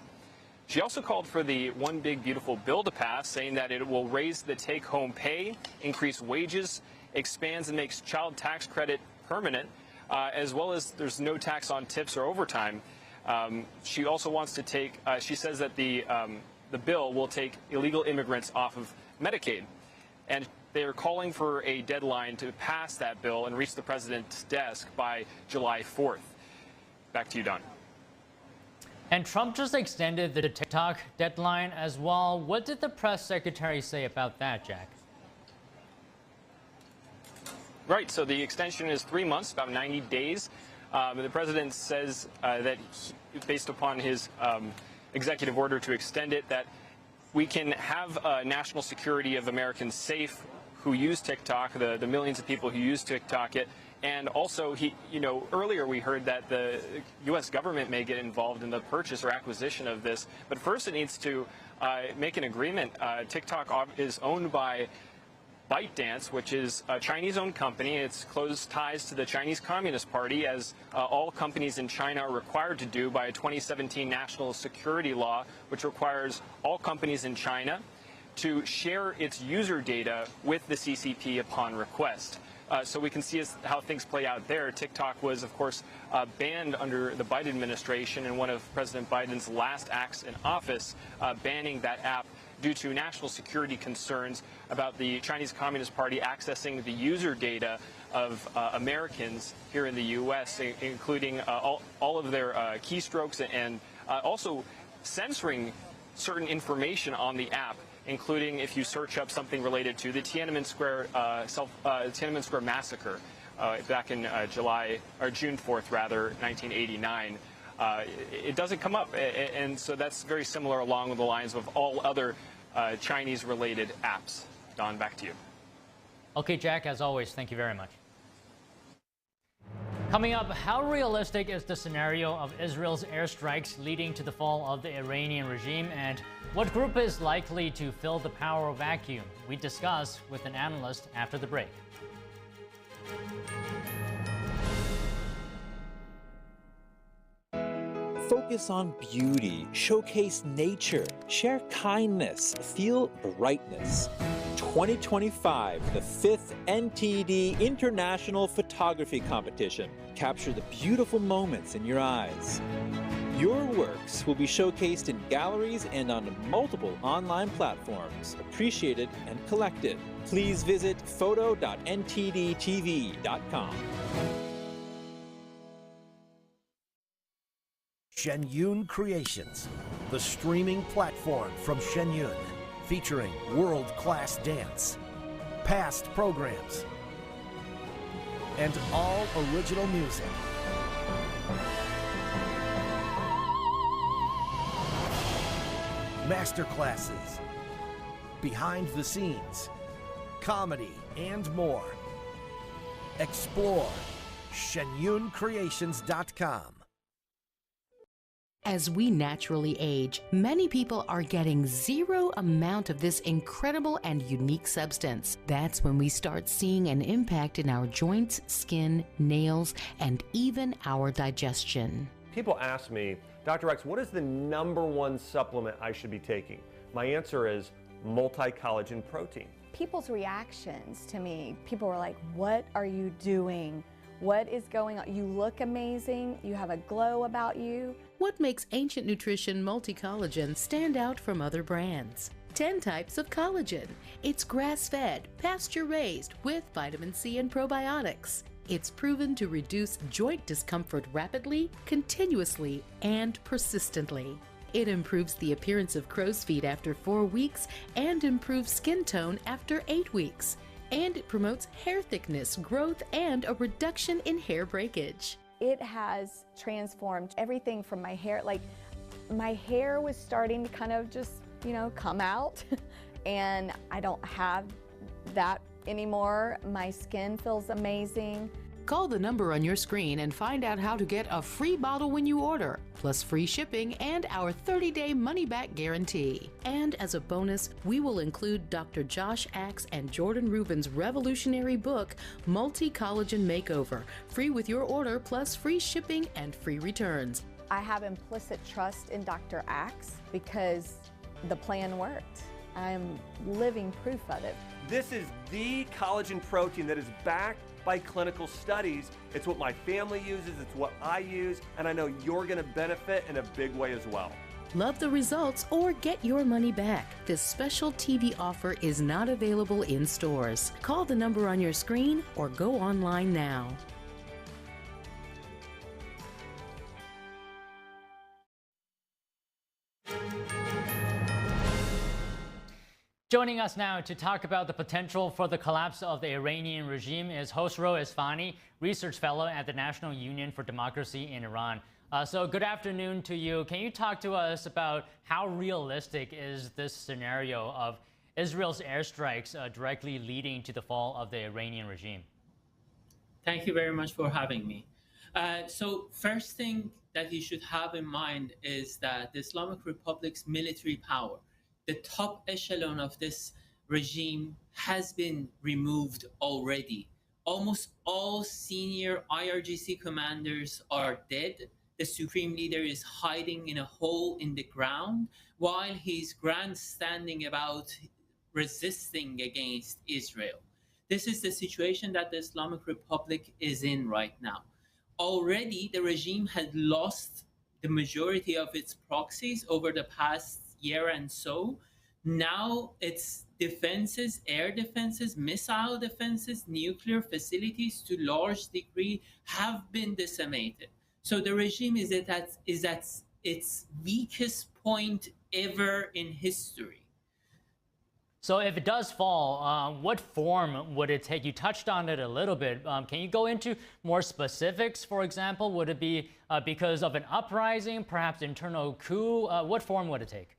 She also called for the One Big Beautiful Bill to pass, saying that it will raise the take-home pay, increase wages, expands and makes child tax credit permanent, as well as there's no tax on tips or overtime. She also wants to take, she says that the bill will take illegal immigrants off of Medicaid. And they're calling for a deadline to pass that bill and reach the president's desk by July 4th. Back to you, Don. And Trump just extended the TikTok deadline as well. What did the press secretary say about that, Jack? Right, so the extension is 3 months, about 90 days. The president says that based upon his executive order to extend it, that we can have national security of Americans safe who use TikTok, the millions of people who use TikTok it. And also, earlier we heard that the U.S. government may get involved in the purchase or acquisition of this. But first it needs to make an agreement. TikTok is owned by ByteDance, which is a Chinese-owned company. It's close ties to the Chinese Communist Party, as all companies in China are required to do by a 2017 national security law, which requires all companies in China to share its user data with the CCP upon request. So we can see how things play out there. TikTok was, of course, banned under the Biden administration, and one of President Biden's last acts in office, banning that app due to national security concerns about the Chinese Communist Party accessing the user data of Americans here in the U.S., including all of their keystrokes, and also censoring certain information on the app, including if you search up something related to the Tiananmen Square Tiananmen Square massacre back in June 4th, 1989. It doesn't come up, and so that's very similar along the lines of all other Chinese-related apps. Don, back to you. Okay, Jack, as always, thank you very much. Coming up, how realistic is the scenario of Israel's airstrikes leading to the fall of the Iranian regime, and what group is likely to fill the power vacuum? We discuss with an analyst after the break. Focus on beauty, showcase nature, share kindness, feel brightness. 2025, the 5th NTD International Photography Competition. Capture the beautiful moments in your eyes. Your works will be showcased in galleries and on multiple online platforms, appreciated and collected. Please visit photo.ntdtv.com. Shenyun Creations, the streaming platform from Shenyun, featuring world-class dance, past programs, and all original music. Masterclasses, behind the scenes, comedy, and more. Explore shenyuncreations.com. As we naturally age, many people are getting zero amount of this incredible and unique substance. That's when we start seeing an impact in our joints, skin, nails, and even our digestion. People ask me, Dr. X, what is the #1 supplement I should be taking? My answer is multi-collagen protein. People's reactions to me, people were like, what are you doing? What is going on? You look amazing. You have a glow about you. What makes Ancient Nutrition Multi-Collagen stand out from other brands? 10 types of collagen. It's grass-fed, pasture-raised with vitamin C and probiotics. It's proven to reduce joint discomfort rapidly, continuously, and persistently. It improves the appearance of crow's feet after 4 weeks and improves skin tone after 8 weeks. And it promotes hair thickness, growth, and a reduction in hair breakage. It has transformed everything from my hair. Like, my hair was starting to kind of just, come out, and I don't have that anymore. My skin feels amazing. Call the number on your screen and find out how to get a free bottle when you order, plus free shipping and our 30-day money-back guarantee. And as a bonus, we will include Dr. Josh Axe and Jordan Rubin's revolutionary book, Multi-Collagen Makeover, free with your order, plus free shipping and free returns. I have implicit trust in Dr. Axe because the plan worked. I am living proof of it. This is the collagen protein that is backed by clinical studies. It's what my family uses, it's what I use, and I know you're gonna benefit in a big way as well. Love the results or get your money back. This special TV offer is not available in stores. Call the number on your screen or go online now. Joining us now to talk about the potential for the collapse of the Iranian regime is Hosro Esfani, Research Fellow at the National Union for Democracy in Iran. So good afternoon to you. Can you talk to us about how realistic is this scenario of Israel's airstrikes directly leading to the fall of the Iranian regime? Thank you very much for having me. So first thing that you should have in mind is that the Islamic Republic's military power, the top echelon of this regime, has been removed already. Almost all senior IRGC commanders are dead. The supreme leader is hiding in a hole in the ground while he's grandstanding about resisting against Israel. This is the situation that the Islamic Republic is in right now. Already, the regime had lost the majority of its proxies over the past year and so. Now its defenses, air defenses, missile defenses, nuclear facilities to large degree have been decimated. So the regime is at its weakest point ever in history. So if it does fall, what form would it take? You touched on it a little bit. Can you go into more specifics? For example, would it be because of an uprising, perhaps internal coup? What form would it take?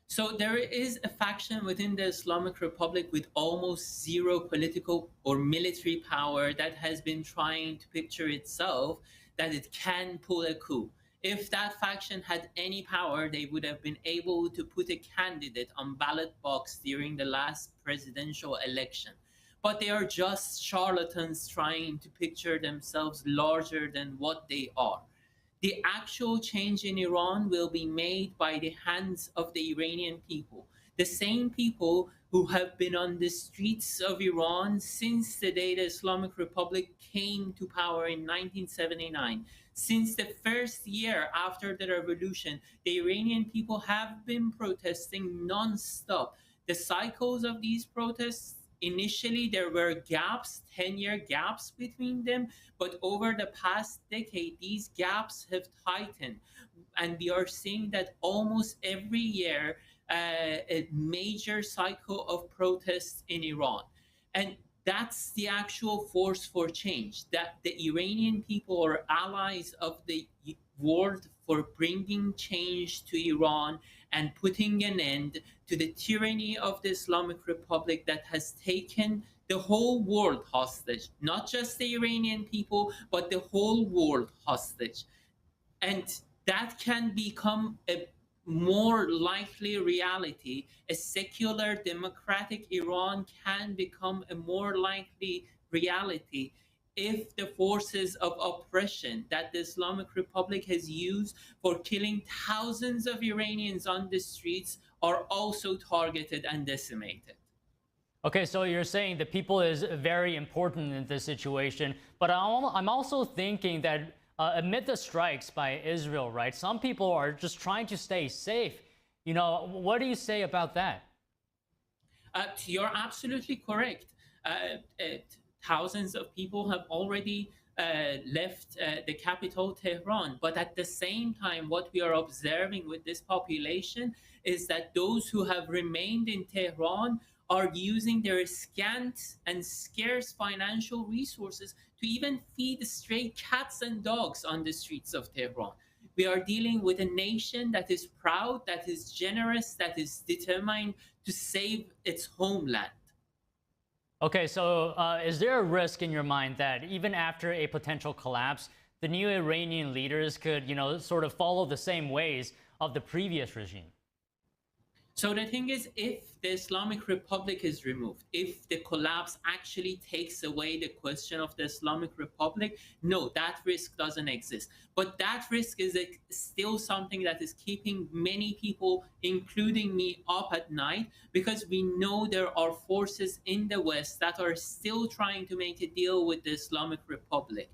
So there is a faction within the Islamic Republic with almost zero political or military power that has been trying to picture itself that it can pull a coup. If that faction had any power, they would have been able to put a candidate on ballot box during the last presidential election. But they are just charlatans trying to picture themselves larger than what they are. The actual change in Iran will be made by the hands of the Iranian people, the same people who have been on the streets of Iran since the day the Islamic Republic came to power in 1979. Since the first year after the revolution, the Iranian people have been protesting non-stop. The cycles of these protests, initially there were gaps, 10-year gaps between them, but over the past decade, these gaps have tightened. And we are seeing that almost every year, a major cycle of protests in Iran. And that's the actual force for change, that the Iranian people are allies of the world for bringing change to Iran and putting an end to the tyranny of the Islamic Republic that has taken the whole world hostage, not just the Iranian people, but the whole world hostage. And that can become a more likely reality. A secular democratic Iran can become a more likely reality if the forces of oppression that the Islamic Republic has used for killing thousands of Iranians on the streets are also targeted and decimated. Okay, so you're saying the people is very important in this situation, but I'm also thinking that amid the strikes by Israel, right, some people are just trying to stay safe. You know, what do you say about that? You're absolutely correct. Thousands of people have already left the capital, Tehran. But at the same time, what we are observing with this population is that those who have remained in Tehran are using their scant and scarce financial resources to even feed stray cats and dogs on the streets of Tehran. We are dealing with a nation that is proud, that is generous, that is determined to save its homeland. Okay, so is there a risk in your mind that even after a potential collapse, the new Iranian leaders could, sort of follow the same ways of the previous regime? So the thing is, if the Islamic Republic is removed, if the collapse actually takes away the question of the Islamic Republic, no, that risk doesn't exist. But that risk is still something that is keeping many people, including me, up at night, because we know there are forces in the West that are still trying to make a deal with the Islamic Republic.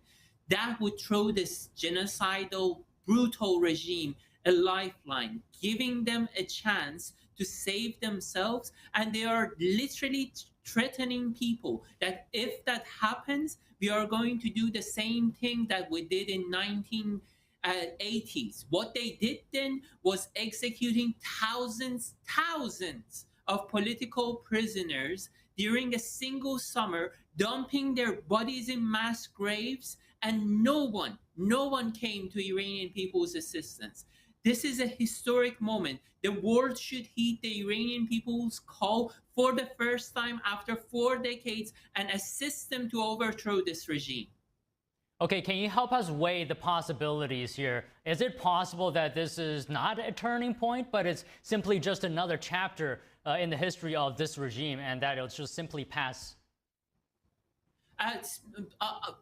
That would throw this genocidal, brutal regime a lifeline, giving them a chance to save themselves, and they are literally threatening people that if that happens, we are going to do the same thing that we did in 1980s. What they did then was executing thousands of political prisoners during a single summer, dumping their bodies in mass graves, and no one came to Iranian people's assistance. This is a historic moment. The world should heed the Iranian people's call for the first time after 4 decades and assist them to overthrow this regime. Okay, can you help us weigh the possibilities here? Is it possible that this is not a turning point, but it's simply just another chapter in the history of this regime, and that it'll just simply pass?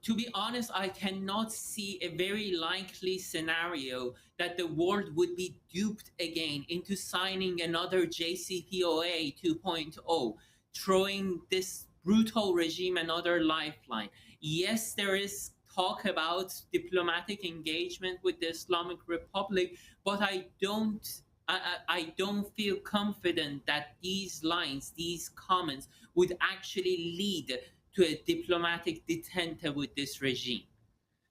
To be honest, I cannot see a very likely scenario that the world would be duped again into signing another JCPOA 2.0, throwing this brutal regime another lifeline. Yes, there is talk about diplomatic engagement with the Islamic Republic, but I don't feel confident that these lines, these comments would actually lead to a diplomatic detente with this regime.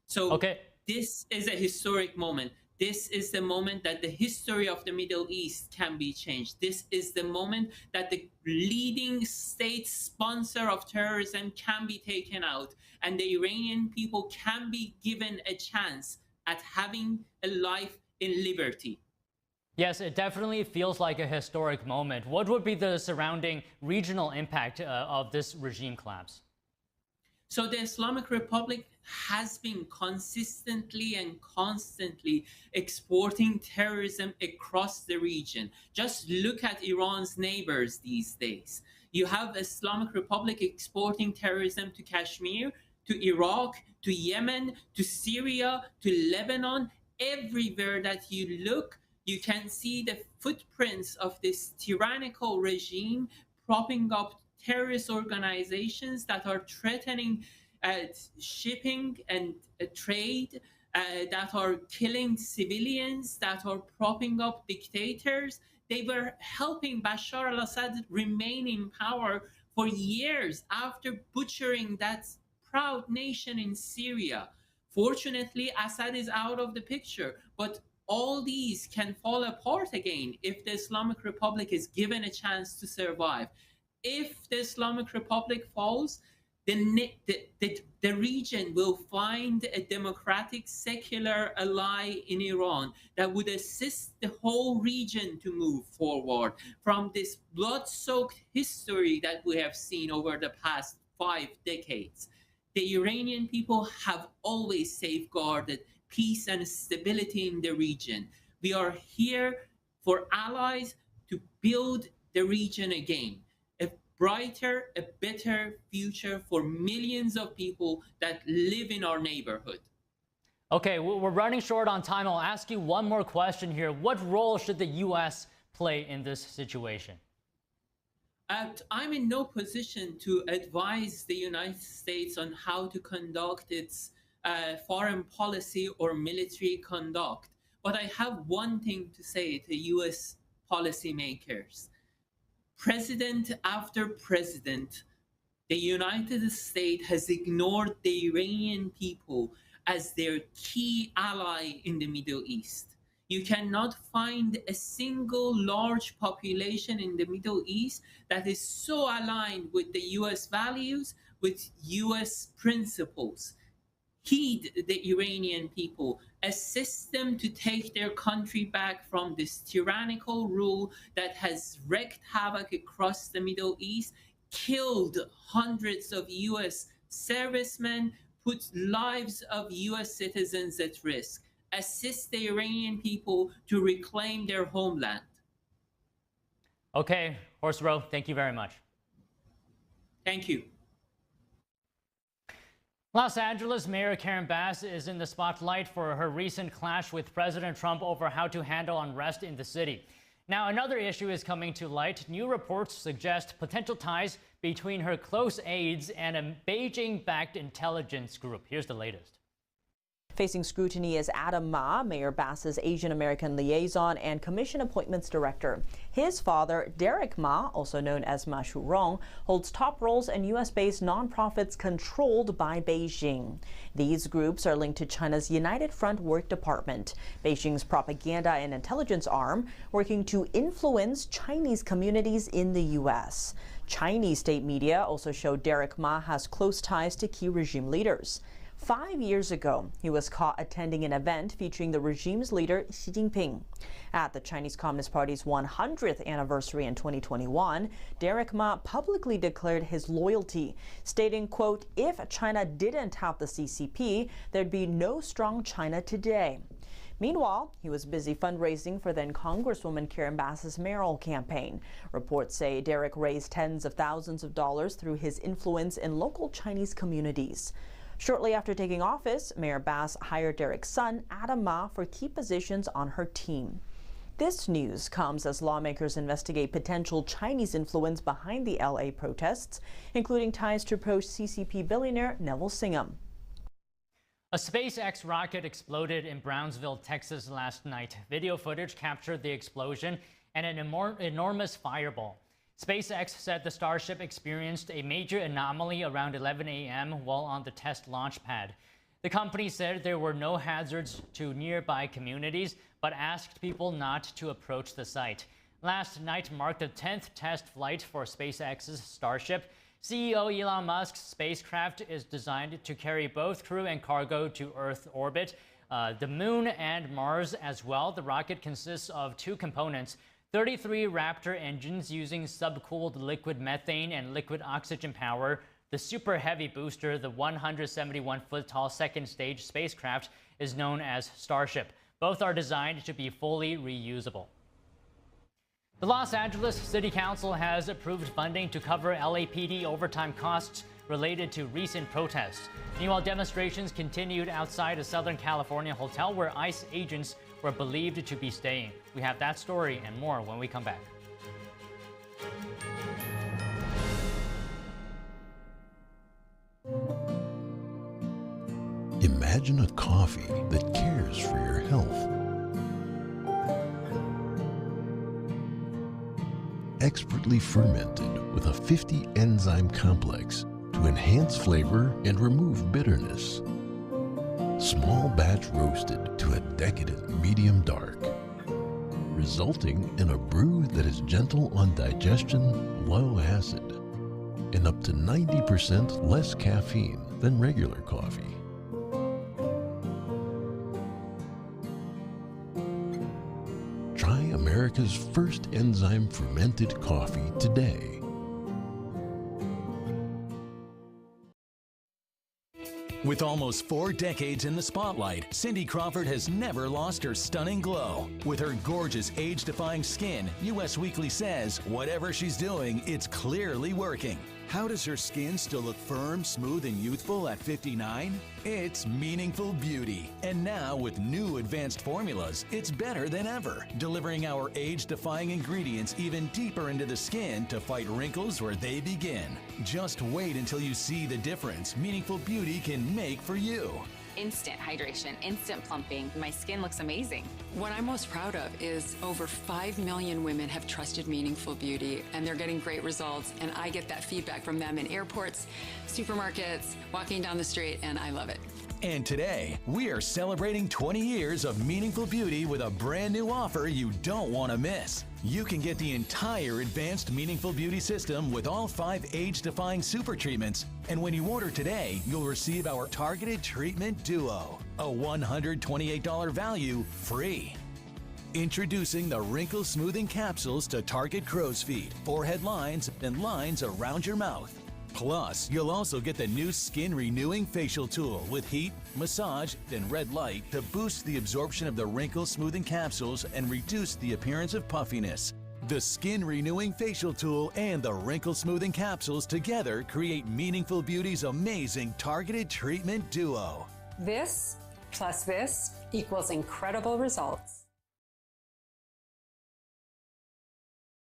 So this is a historic moment. This is the moment that the history of the Middle East can be changed. This is the moment that the leading state sponsor of terrorism can be taken out, and the Iranian people can be given a chance at having a life in liberty. Yes, it definitely feels like a historic moment. What would be the surrounding regional impact of this regime collapse? So the Islamic Republic has been consistently and constantly exporting terrorism across the region. Just look at Iran's neighbors these days. You have Islamic Republic exporting terrorism to Kashmir, to Iraq, to Yemen, to Syria, to Lebanon. Everywhere that you look, you can see the footprints of this tyrannical regime propping up terrorist organizations that are threatening shipping and trade, that are killing civilians, that are propping up dictators. They were helping Bashar al-Assad remain in power for years after butchering that proud nation in Syria. Fortunately, Assad is out of the picture, but all these can fall apart again if the Islamic Republic is given a chance to survive. If the Islamic Republic falls, the region will find a democratic, secular ally in Iran that would assist the whole region to move forward from this blood-soaked history that we have seen over the past 5 decades. The Iranian people have always safeguarded peace and stability in the region. We are here for allies to build the region again. Brighter, a better future for millions of people that live in our neighborhood. Okay, we're running short on time. I'll ask you one more question here. What role should the U.S. play in this situation? I'm in no position to advise the United States on how to conduct its foreign policy or military conduct. But I have one thing to say to U.S. policymakers. President after president, the United States has ignored the Iranian people as their key ally in the Middle East. You cannot find a single large population in the Middle East that is so aligned with the US values, with US principles. Heed the Iranian people, assist them to take their country back from this tyrannical rule that has wreaked havoc across the Middle East. killed hundreds of U.S. servicemen, put lives of U.S. citizens at risk, assist the Iranian people to reclaim their homeland. Okay, Horst Rowe, thank you very much. Thank you. Los Angeles Mayor Karen Bass is in the spotlight for her recent clash with President Trump over how to handle unrest in the city. Now, another issue is coming to light. New reports suggest potential ties between her close aides and a Beijing-backed intelligence group. Here's the latest. Facing scrutiny is Adam Ma, Mayor Bass's Asian American liaison and commission appointments director. His father, Derek Ma, also known as Ma Shurong, holds top roles in U.S.-based nonprofits controlled by Beijing. These groups are linked to China's United Front Work Department, Beijing's propaganda and intelligence arm, working to influence Chinese communities in the U.S. Chinese state media also show Derek Ma has close ties to key regime leaders. 5 years ago, he was caught attending an event featuring the regime's leader, Xi Jinping. At the Chinese Communist Party's 100th anniversary in 2021, Derek Ma publicly declared his loyalty, stating, quote, "If China didn't have the CCP, there'd be no strong China today." Meanwhile, he was busy fundraising for then Congresswoman Karen Bass's mayoral campaign. Reports say Derek raised tens of thousands of dollars through his influence in local Chinese communities. Shortly after taking office, Mayor Bass hired Derek's son, Adam Ma, for key positions on her team. This news comes as lawmakers investigate potential Chinese influence behind the LA protests, including ties to pro-CCP billionaire Neville Singham. A SpaceX rocket exploded in Brownsville, Texas last night. Video footage captured the explosion and an enormous fireball. SpaceX said the Starship experienced a major anomaly around 11 a.m. while on the test launch pad. The company said there were no hazards to nearby communities, but asked people not to approach the site. Last night marked the 10th test flight for SpaceX's Starship. CEO Elon Musk's spacecraft is designed to carry both crew and cargo to Earth orbit, the Moon and Mars as well. The rocket consists of two components: 33 Raptor engines using subcooled liquid methane and liquid oxygen power. The Super Heavy booster, the 171-foot-tall second-stage spacecraft, is known as Starship. Both are designed to be fully reusable. The Los Angeles City Council has approved funding to cover LAPD overtime costs related to recent protests. Meanwhile, demonstrations continued outside a Southern California hotel where ICE agents were believed to be staying. We have that story and more when we come back. Imagine a coffee that cares for your health. Expertly fermented with a 50-enzyme complex to enhance flavor and remove bitterness. Small batch roasted to a decadent medium dark, resulting in a brew that is gentle on digestion, low acid, and up to 90% less caffeine than regular coffee. Try America's first enzyme fermented coffee today. With almost 4 decades in the spotlight, Cindy Crawford has never lost her stunning glow. With her gorgeous, age-defying skin, US Weekly says, whatever she's doing, it's clearly working. How does her skin still look firm, smooth, and youthful at 59? It's meaningful beauty. And now, with new advanced formulas, it's better than ever, delivering our age-defying ingredients even deeper into the skin to fight wrinkles where they begin. Just wait until you see the difference meaningful beauty can make for you. Instant hydration, instant plumping. My skin looks amazing. What I'm most proud of is over 5 million women have trusted Meaningful Beauty, and they're getting great results. And I get that feedback from them in airports, supermarkets, walking down the street, and I love it. And today, we are celebrating 20 years of Meaningful Beauty with a brand new offer you don't want to miss. You can get the entire advanced Meaningful Beauty system with all 5 age-defying super treatments. And when you order today, you'll receive our targeted treatment duo, a $128 value free. Introducing the Wrinkle Smoothing Capsules to target crow's feet, forehead lines, and lines around your mouth. Plus, you'll also get the new Skin Renewing Facial Tool with heat, massage, and red light to boost the absorption of the Wrinkle Smoothing Capsules and reduce the appearance of puffiness. The Skin Renewing Facial Tool and the Wrinkle Smoothing Capsules together create Meaningful Beauty's amazing targeted treatment duo. This plus this equals incredible results.